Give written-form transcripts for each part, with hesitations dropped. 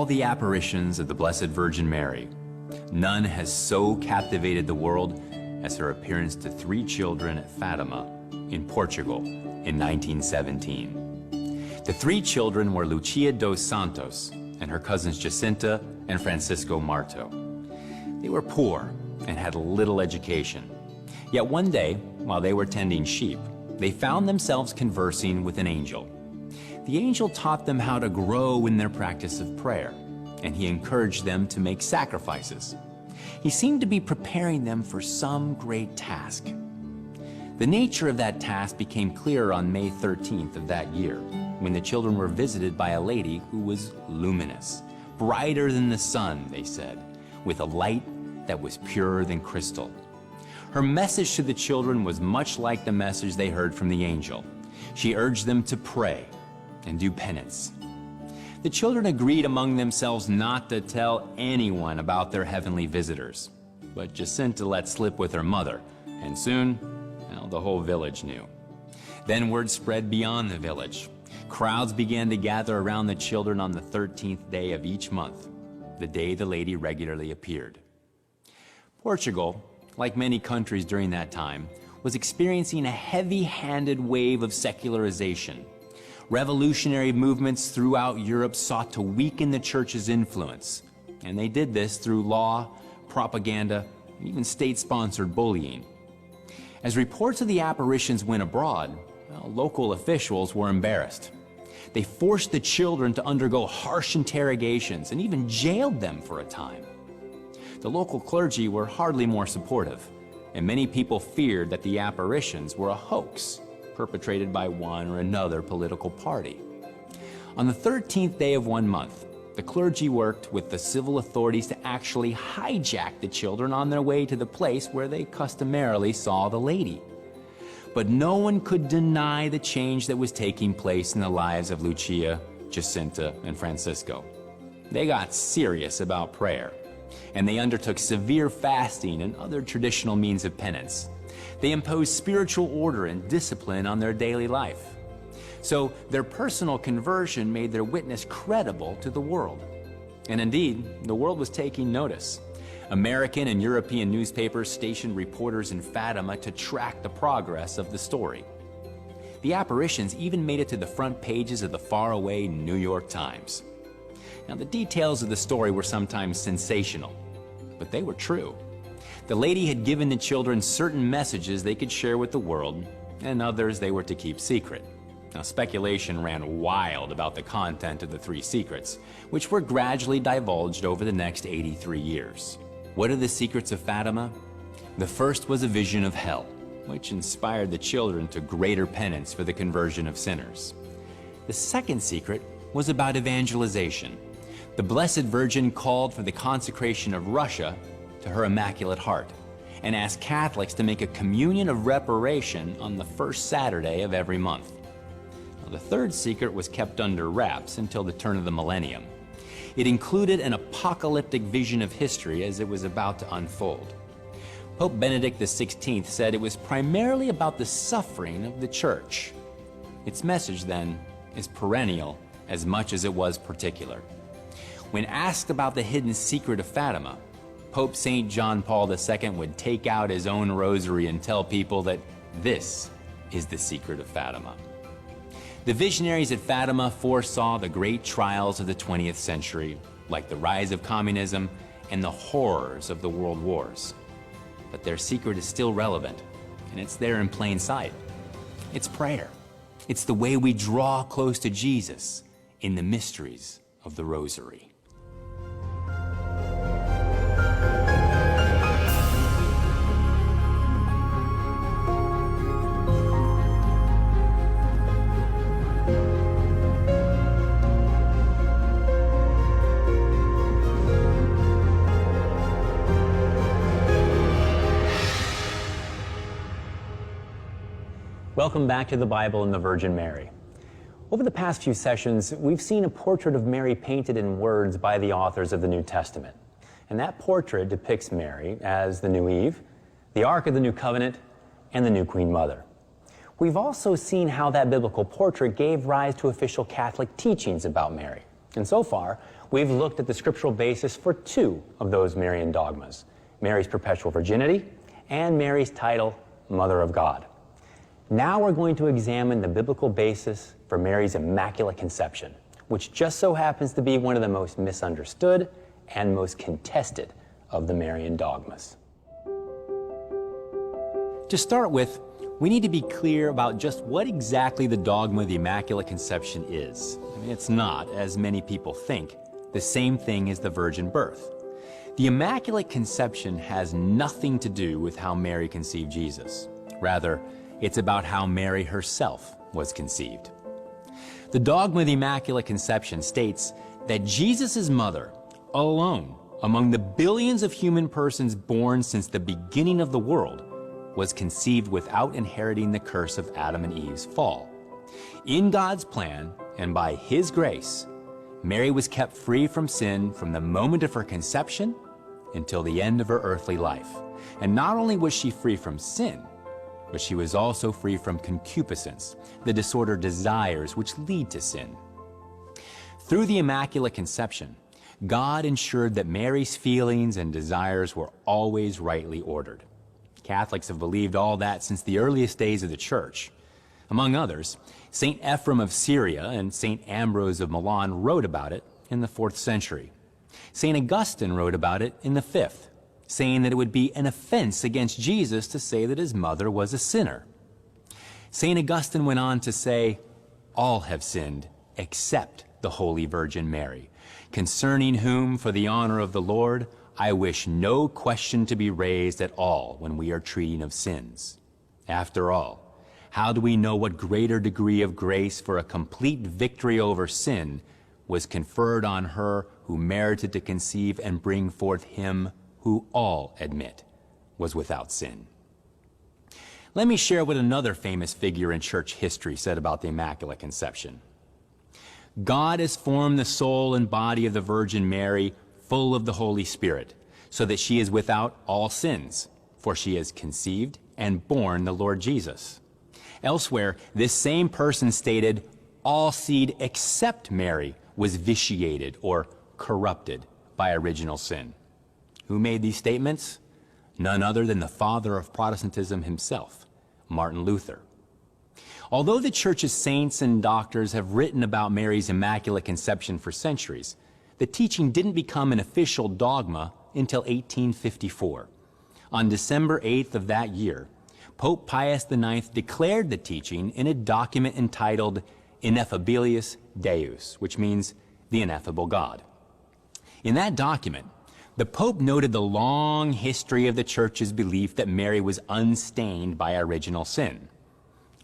all the apparitions of the Blessed Virgin Mary, none has so captivated the world as her appearance to 3 children at Fatima in Portugal in 1917. The 3 children were Lucia dos Santos and her cousins Jacinta and Francisco Marto. They were poor and had little education. Yet one day, while they were tending sheep, they found themselves conversing with an angel. The angel taught them how to grow in their practice of prayer, and he encouraged them to make sacrifices. He seemed to be preparing them for some great task. The nature of that task became clearer on May 13th of that year, when the children were visited by a lady who was luminous, brighter than the sun, they said, with a light that was purer than crystal. Her message to the children was much like the message they heard from the angel. She urged them to pray and do penance. The children agreed among themselves not to tell anyone about their heavenly visitors, but Jacinta let slip with her mother, and soon, well, the whole village knew. Then word spread beyond the village. Crowds began to gather around the children on the 13th day of each month, the day the lady regularly appeared. Portugal, like many countries during that time, was experiencing a heavy-handed wave of secularization. Revolutionary movements throughout Europe sought to weaken the church's influence, and they did this through law, propaganda, and even state-sponsored bullying. As reports of the apparitions went abroad, well, local officials were embarrassed. They forced the children to undergo harsh interrogations and even jailed them for a time. The local clergy were hardly more supportive, and many people feared that the apparitions were a hoax perpetrated by one or another political party. On the 13th day of one month, the clergy worked with the civil authorities to actually hijack the children on their way to the place where they customarily saw the lady. But no one could deny the change that was taking place in the lives of Lucia, Jacinta, and Francisco. They got serious about prayer, and they undertook severe fasting and other traditional means of penance. They imposed spiritual order and discipline on their daily life. So their personal conversion made their witness credible to the world. And indeed, the world was taking notice. American and European newspapers stationed reporters in Fatima to track the progress of the story. The apparitions even made it to the front pages of the faraway New York Times. Now, the details of the story were sometimes sensational, but they were true. The lady had given the children certain messages they could share with the world, and others they were to keep secret. Now, speculation ran wild about the content of the 3 secrets, which were gradually divulged over the next 83 years. What are the secrets of Fatima? The first was a vision of hell, which inspired the children to greater penance for the conversion of sinners. The second secret was about evangelization. The Blessed Virgin called for the consecration of Russia to her Immaculate Heart and asked Catholics to make a communion of reparation on the first Saturday of every month. Now, the third secret was kept under wraps until the turn of the millennium. It included an apocalyptic vision of history as it was about to unfold. Pope Benedict XVI said it was primarily about the suffering of the Church. Its message, then, is perennial as much as it was particular. When asked about the hidden secret of Fatima, Pope St. John Paul II would take out his own rosary and tell people that this is the secret of Fatima. The visionaries at Fatima foresaw the great trials of the 20th century, like the rise of communism and the horrors of the world wars. But their secret is still relevant, and it's there in plain sight. It's prayer. It's the way we draw close to Jesus in the mysteries of the Rosary. Welcome back to the Bible and the Virgin Mary. Over the past few sessions, we've seen a portrait of Mary painted in words by the authors of the New Testament. And that portrait depicts Mary as the new Eve, the Ark of the New Covenant, and the new Queen Mother. We've also seen how that biblical portrait gave rise to official Catholic teachings about Mary. And so far, we've looked at the scriptural basis for two of those Marian dogmas: Mary's perpetual virginity and Mary's title, Mother of God. Now we're going to examine the biblical basis for Mary's Immaculate Conception, which just so happens to be one of the most misunderstood and most contested of the Marian dogmas. To start with, we need to be clear about just what exactly the dogma of the Immaculate Conception is. It's not, as many people think, the same thing as the virgin birth. The Immaculate Conception has nothing to do with how Mary conceived Jesus. Rather, it's about how Mary herself was conceived. The dogma of the Immaculate Conception states that Jesus' mother, alone among the billions of human persons born since the beginning of the world, was conceived without inheriting the curse of Adam and Eve's fall. In God's plan, and by His grace, Mary was kept free from sin from the moment of her conception until the end of her earthly life. And not only was she free from sin, but she was also free from concupiscence, the disordered desires which lead to sin. Through the Immaculate Conception, God ensured that Mary's feelings and desires were always rightly ordered. Catholics have believed all that since the earliest days of the Church. Among others, St. Ephrem of Syria and St. Ambrose of Milan wrote about it in the 4th century. St. Augustine wrote about it in the 5th, saying that it would be an offense against Jesus to say that his mother was a sinner. St. Augustine went on to say, "All have sinned except the Holy Virgin Mary, concerning whom, for the honor of the Lord, I wish no question to be raised at all when we are treating of sins. After all, how do we know what greater degree of grace for a complete victory over sin was conferred on her who merited to conceive and bring forth him who all admit was without sin?" Let me share what another famous figure in church history said about the Immaculate Conception. "God has formed the soul and body of the Virgin Mary full of the Holy Spirit, so that she is without all sins, for she has conceived and borne the Lord Jesus." Elsewhere, this same person stated, "All seed except Mary was vitiated or corrupted by original sin." Who made these statements? None other than the father of Protestantism himself, Martin Luther. Although the Church's saints and doctors have written about Mary's Immaculate Conception for centuries, the teaching didn't become an official dogma until 1854. On December 8th of that year, Pope Pius IX declared the teaching in a document entitled Ineffabilis Deus, which means the ineffable God. In that document, the Pope noted the long history of the Church's belief that Mary was unstained by original sin.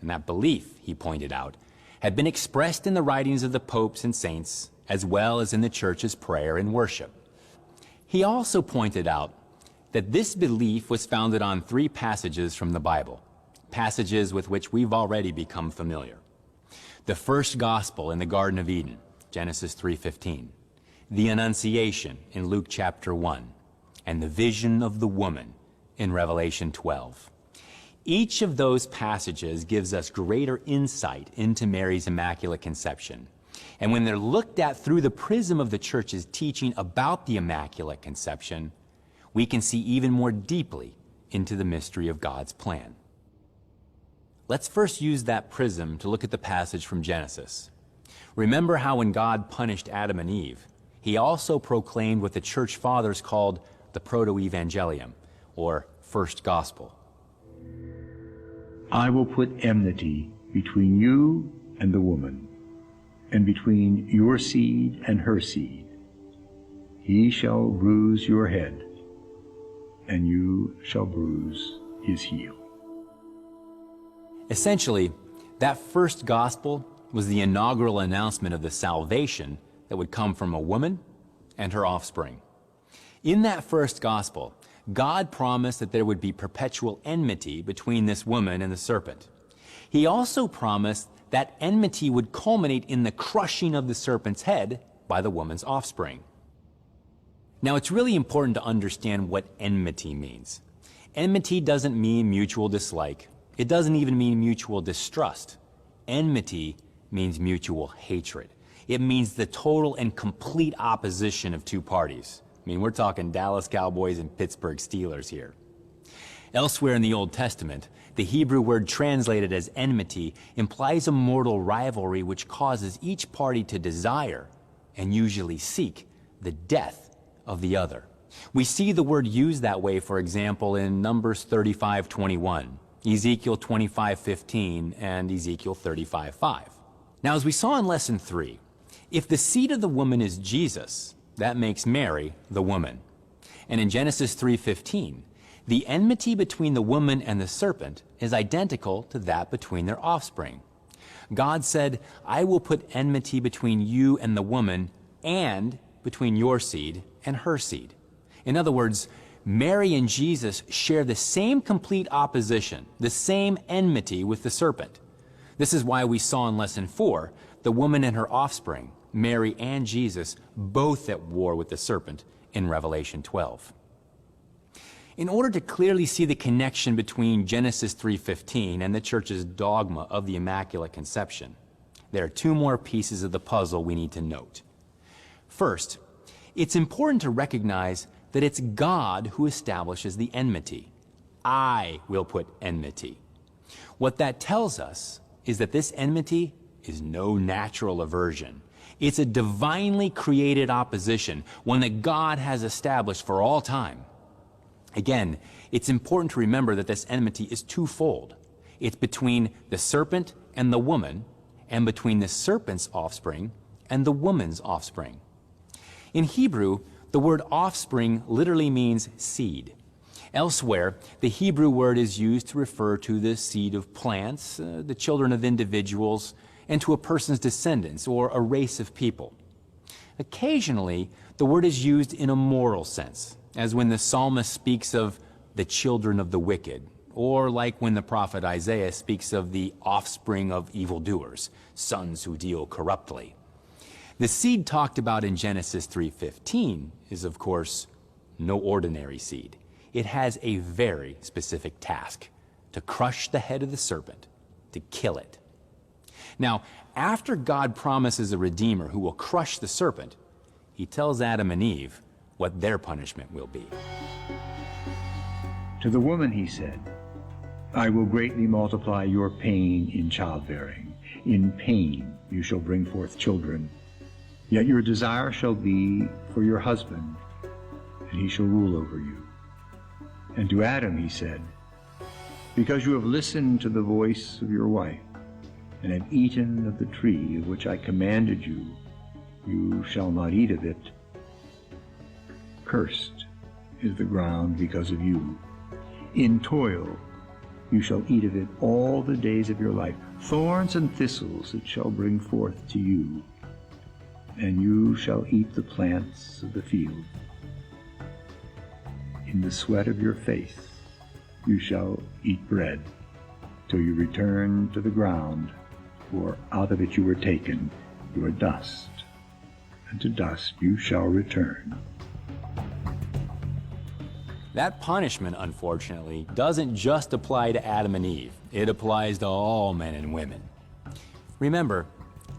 And that belief, he pointed out, had been expressed in the writings of the popes and saints, as well as in the Church's prayer and worship. He also pointed out that this belief was founded on 3 passages from the Bible, passages with which we've already become familiar. The first gospel in the Garden of Eden, Genesis 3:15, the Annunciation in Luke chapter 1, and the vision of the woman in Revelation 12. Each of those passages gives us greater insight into Mary's Immaculate Conception. And when they're looked at through the prism of the Church's teaching about the Immaculate Conception, we can see even more deeply into the mystery of God's plan. Let's first use that prism to look at the passage from Genesis. Remember how when God punished Adam and Eve, he also proclaimed what the Church Fathers called the Proto-Evangelium, or First Gospel. "I will put enmity between you and the woman, and between your seed and her seed. He shall bruise your head, and you shall bruise his heel." Essentially, that first gospel was the inaugural announcement of the salvation that would come from a woman and her offspring. In that first gospel, God promised that there would be perpetual enmity between this woman and the serpent. He also promised that enmity would culminate in the crushing of the serpent's head by the woman's offspring. Now, it's really important to understand what enmity means. Enmity doesn't mean mutual dislike. It doesn't even mean mutual distrust. Enmity means mutual hatred. It means the total and complete opposition of two parties. I mean, we're talking Dallas Cowboys and Pittsburgh Steelers here. Elsewhere in the Old Testament, the Hebrew word translated as enmity implies a mortal rivalry which causes each party to desire, and usually seek, the death of the other. We see the word used that way, for example, in Numbers 35:21, Ezekiel 25:15, and Ezekiel 35:5. Now, as we saw in Lesson 3, if the seed of the woman is Jesus, that makes Mary the woman. And in Genesis 3:15, the enmity between the woman and the serpent is identical to that between their offspring. God said, "I will put enmity between you and the woman, and between your seed and her seed." In other words, Mary and Jesus share the same complete opposition, the same enmity with the serpent. This is why we saw in Lesson 4, the woman and her offspring, Mary and Jesus, both at war with the serpent in Revelation 12. In order to clearly see the connection between Genesis 3:15 and the Church's dogma of the Immaculate Conception, there are two more pieces of the puzzle we need to note. First, it's important to recognize that it's God who establishes the enmity. I will put enmity. What that tells us is that this enmity is no natural aversion. It's a divinely created opposition, one that God has established for all time. Again, it's important to remember that this enmity is twofold. It's between the serpent and the woman, and between the serpent's offspring and the woman's offspring. In Hebrew, the word offspring literally means seed. Elsewhere, the Hebrew word is used to refer to the seed of plants, the children of individuals, and to a person's descendants or a race of people. Occasionally, the word is used in a moral sense, as when the psalmist speaks of the children of the wicked, or like when the prophet Isaiah speaks of the offspring of evildoers, sons who deal corruptly. The seed talked about in Genesis 3:15 is, of course, no ordinary seed. It has a very specific task: to crush the head of the serpent, to kill it. Now, after God promises a Redeemer who will crush the serpent, he tells Adam and Eve what their punishment will be. To the woman he said, "I will greatly multiply your pain in childbearing. In pain you shall bring forth children. Yet your desire shall be for your husband, and he shall rule over you." And to Adam he said, "Because you have listened to the voice of your wife, and have eaten of the tree of which I commanded you, you shall not eat of it. Cursed is the ground because of you. In toil you shall eat of it all the days of your life. Thorns and thistles it shall bring forth to you, and you shall eat the plants of the field. In the sweat of your face you shall eat bread, till you return to the ground, for out of it you were taken. You are dust, and to dust you shall return." That punishment, unfortunately, doesn't just apply to Adam and Eve. It applies to all men and women. Remember,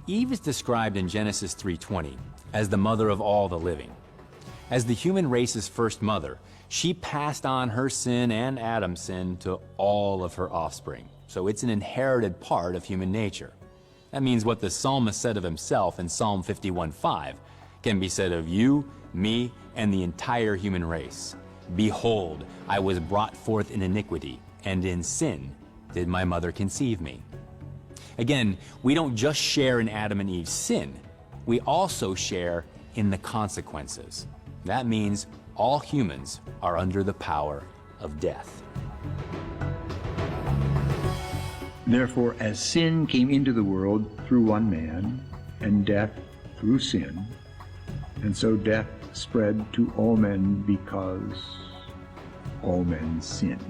Eve is described in Genesis 3:20 as the mother of all the living. As the human race's first mother, she passed on her sin and Adam's sin to all of her offspring. So it's an inherited part of human nature. That means what the psalmist said of himself in Psalm 51:5 can be said of you, me, and the entire human race. "Behold, I was brought forth in iniquity, and in sin did my mother conceive me." Again, we don't just share in Adam and Eve's sin, we also share in the consequences. That means all humans are under the power of death. Therefore, as sin came into the world through one man, and death through sin, and so death spread to all men because all men sinned.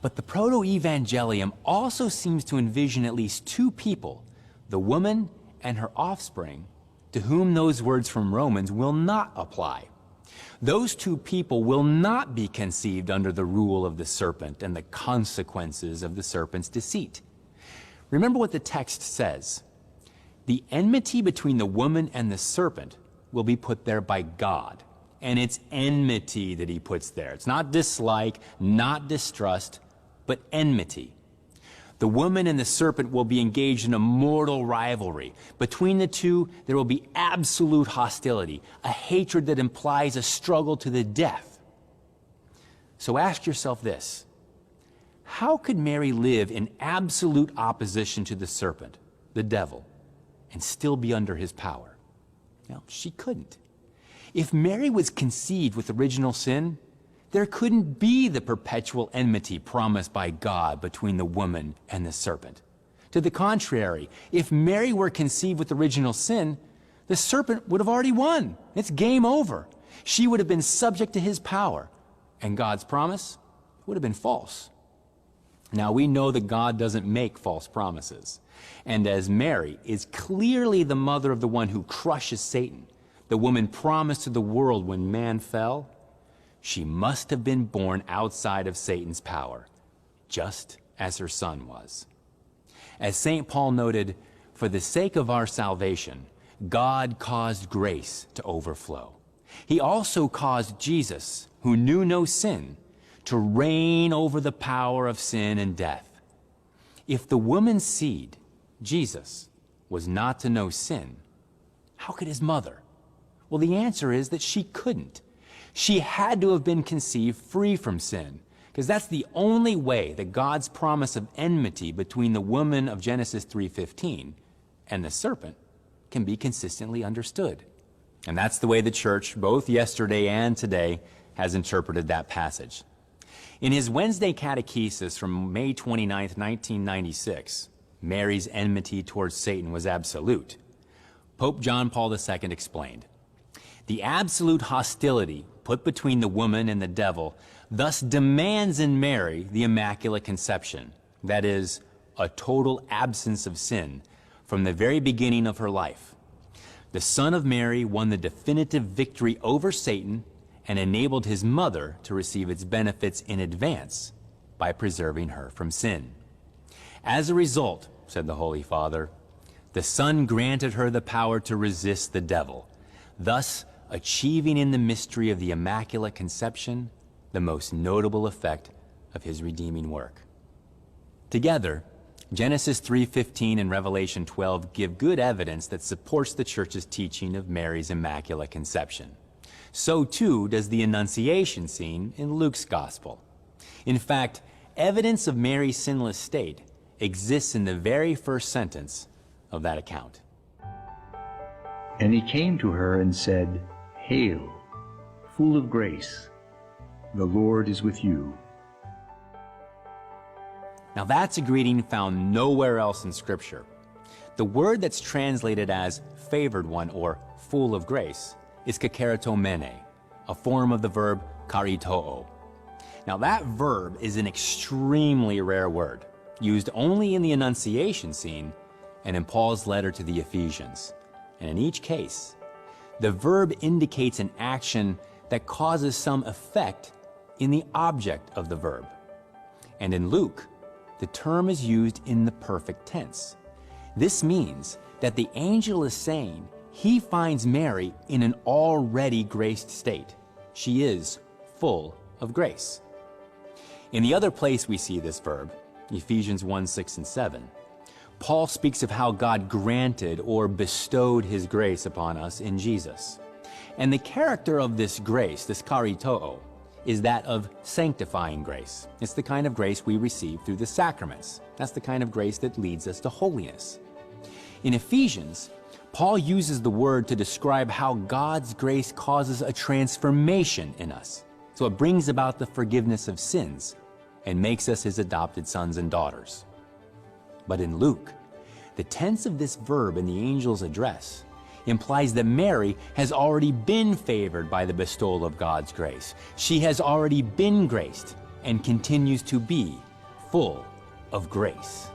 But the Proto-Evangelium also seems to envision at least two people, the woman and her offspring, to whom those words from Romans will not apply. Those two people will not be conceived under the rule of the serpent and the consequences of the serpent's deceit. Remember what the text says. The enmity between the woman and the serpent will be put there by God. And it's enmity that he puts there. It's not dislike, not distrust, but enmity. The woman and the serpent will be engaged in a mortal rivalry. Between the two, there will be absolute hostility, a hatred that implies a struggle to the death. So ask yourself this: how could Mary live in absolute opposition to the serpent, the devil, and still be under his power? Well, she couldn't. If Mary was conceived with original sin, there couldn't be the perpetual enmity promised by God between the woman and the serpent. To the contrary, if Mary were conceived with original sin, the serpent would have already won. It's game over. She would have been subject to his power, and God's promise would have been false. Now, we know that God doesn't make false promises. And as Mary is clearly the mother of the one who crushes Satan, the woman promised to the world when man fell, she must have been born outside of Satan's power, just as her son was. As St. Paul noted, for the sake of our salvation, God caused grace to overflow. He also caused Jesus, who knew no sin, to reign over the power of sin and death. If the woman's seed, Jesus, was not to know sin, how could his mother? Well, the answer is that she couldn't. She had to have been conceived free from sin, because that's the only way that God's promise of enmity between the woman of Genesis 3:15 and the serpent can be consistently understood. And that's the way the church, both yesterday and today, has interpreted that passage. In his Wednesday catechesis from May 29, 1996, Mary's enmity towards Satan was absolute. Pope John Paul II explained, "The absolute hostility put between the woman and the devil thus demands in Mary the Immaculate Conception, that is, a total absence of sin from the very beginning of her life. The Son of Mary won the definitive victory over Satan and enabled his mother to receive its benefits in advance by preserving her from sin. As a result," said the Holy Father, "the Son granted her the power to resist the devil, thus achieving in the mystery of the Immaculate Conception the most notable effect of his redeeming work." Together, Genesis 3:15 and Revelation 12 give good evidence that supports the Church's teaching of Mary's Immaculate Conception. So too does the Annunciation scene in Luke's Gospel. In fact, evidence of Mary's sinless state exists in the very first sentence of that account. And he came to her and said, "Hail, full of grace, the Lord is with you." Now that's a greeting found nowhere else in Scripture. The word that's translated as favored one or full of grace is kakeratomene, a form of the verb karitoo. Now that verb is an extremely rare word, used only in the Annunciation scene and in Paul's letter to the Ephesians. And in each case, the verb indicates an action that causes some effect in the object of the verb. And in Luke, the term is used in the perfect tense. This means that the angel is saying he finds Mary in an already graced state. She is full of grace. In the other place we see this verb, Ephesians 1, 6, and 7, Paul speaks of how God granted or bestowed his grace upon us in Jesus. And the character of this grace, this karitoo, is that of sanctifying grace. It's the kind of grace we receive through the sacraments. That's the kind of grace that leads us to holiness. In Ephesians, Paul uses the word to describe how God's grace causes a transformation in us. So it brings about the forgiveness of sins and makes us his adopted sons and daughters. But in Luke, the tense of this verb in the angel's address implies that Mary has already been favored by the bestowal of God's grace. She has already been graced and continues to be full of grace.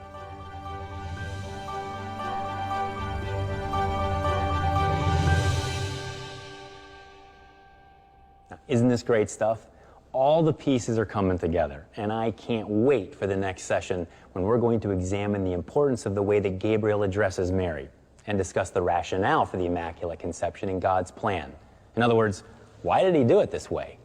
Isn't this great stuff? all the pieces are coming together, and I can't wait for the next session when we're going to examine the importance of the way that Gabriel addresses Mary and discuss the rationale for the Immaculate Conception in God's plan. In other words, why did he do it this way?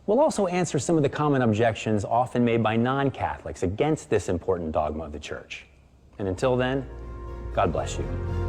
We'll also answer some of the common objections often made by non-Catholics against this important dogma of the Church. And until then, God bless you.